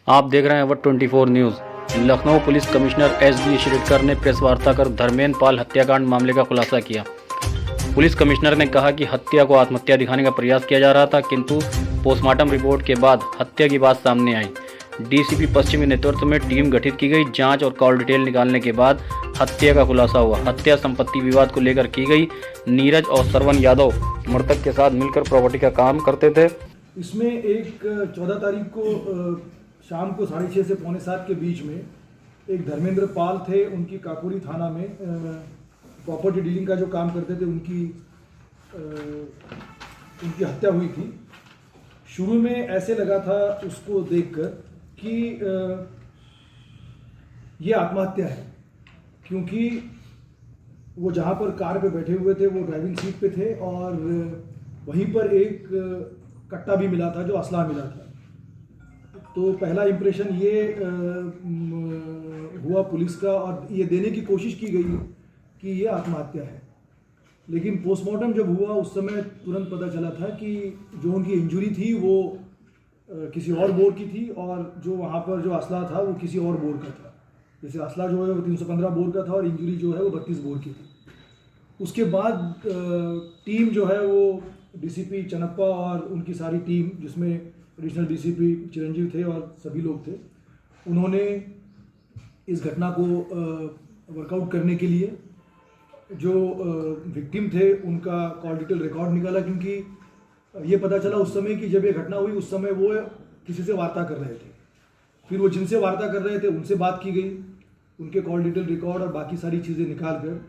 आप देख रहे हैं वट 24 news. Lucknow police commissioner SD. Shiradkar ने प्रेस वार्ता कर धर्मेंद्र पाल हत्याकांड मामले का खुलासा किया। पुलिस कमिश्नर ने कहा कि हत्या को आत्महत्या दिखाने का प्रयास किया जा रहा था, किंतु पोस्टमार्टम रिपोर्ट के बाद हत्या की बात सामने आई। डीसीपी पश्चिमी नेतृत्व में टीम गठित की गई। जांच और कॉल डिटेल निकालने के बाद हत्या का खुलासा हुआ। हत्या संपत्ति विवाद को लेकर की गई। नीरज और श्रवण यादव मृतक के साथ मिलकर प्रॉपर्टी का काम करते थे। इसमें एक 14 तारीख को शाम को 6:30 से 6:45 के बीच में एक धर्मेंद्र पाल थे, उनकी काकोरी थाना में प्रॉपर्टी डीलिंग का जो काम करते थे उनकी हत्या हुई थी। शुरू में ऐसे लगा था उसको देखकर कि ये आत्महत्या है, क्योंकि वो जहाँ पर कार पे बैठे हुए थे वो ड्राइविंग सीट पे थे और वहीं पर एक कट्टा भी मिला था जो असला मिला था। तो पहला इम्प्रेशन ये हुआ पुलिस का और ये देने की कोशिश की गई कि ये आत्महत्या है, लेकिन पोस्टमार्टम जब हुआ उस समय तुरंत पता चला था कि जो उनकी इंजरी थी वो किसी और बोर की थी और जो वहाँ पर जो असला था वो किसी और बोर का था। जैसे असला जो है वो 315 बोर का था और इंजरी जो है वो 32 बोर की थी। उसके बाद टीम जो है वो डीसीपी चनप्पा और उनकी सारी टीम, जिसमें एडिशनल डीसीपी चिरंजीव थे और सभी लोग थे, उन्होंने इस घटना को वर्कआउट करने के लिए जो विक्टिम थे उनका कॉल डिटेल रिकॉर्ड निकाला, क्योंकि ये पता चला उस समय कि जब ये घटना हुई उस समय वो किसी से वार्ता कर रहे थे। फिर वो जिनसे वार्ता कर रहे थे उनसे बात की गई, उनके कॉल डिटेल रिकॉर्ड और बाकी सारी चीज़ें निकाल कर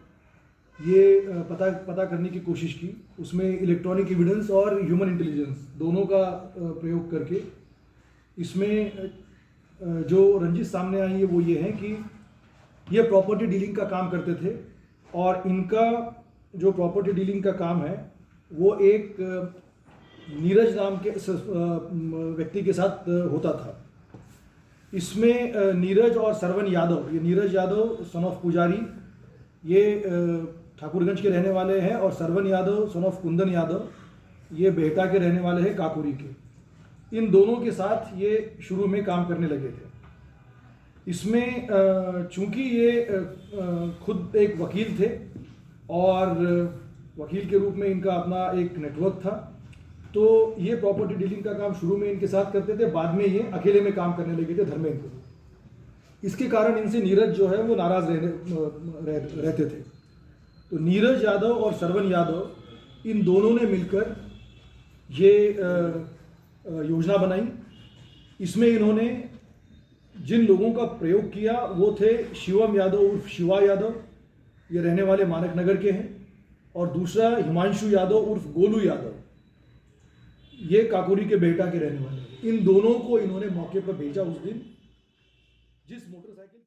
ये पता करने की कोशिश की। उसमें इलेक्ट्रॉनिक एविडेंस और ह्यूमन इंटेलिजेंस दोनों का प्रयोग करके इसमें जो रंजिश सामने आई है वो ये है कि ये प्रॉपर्टी डीलिंग का काम करते थे और इनका जो प्रॉपर्टी डीलिंग का काम है वो एक नीरज नाम के व्यक्ति के साथ होता था। इसमें नीरज और श्रवण यादव, ये नीरज यादव सन ऑफ पुजारी ये ठाकुरगंज के रहने वाले हैं और श्रवण यादव सन ऑफ कुंदन यादव ये बेहटा के रहने वाले हैं, काकोरी के। इन दोनों के साथ ये शुरू में काम करने लगे थे। इसमें चूंकि ये खुद एक वकील थे और वकील के रूप में इनका अपना एक नेटवर्क था, तो ये प्रॉपर्टी डीलिंग का काम शुरू में इनके साथ करते थे, बाद में ये अकेले में काम करने लगे थे धर्मेंद्र। इसके कारण इनसे नीरज जो है वो नाराज रहते थे। तो नीरज यादव और श्रवण यादव इन दोनों ने मिलकर ये योजना बनाई। इसमें इन्होंने जिन लोगों का प्रयोग किया वो थे शिवम यादव उर्फ शिवा यादव, ये रहने वाले मानक नगर के हैं, और दूसरा हिमांशु यादव उर्फ गोलू यादव, ये काकोरी के बेहटा के रहने वाले हैं। इन दोनों को इन्होंने मौके पर भेजा उस दिन, जिस मोटरसाइकिल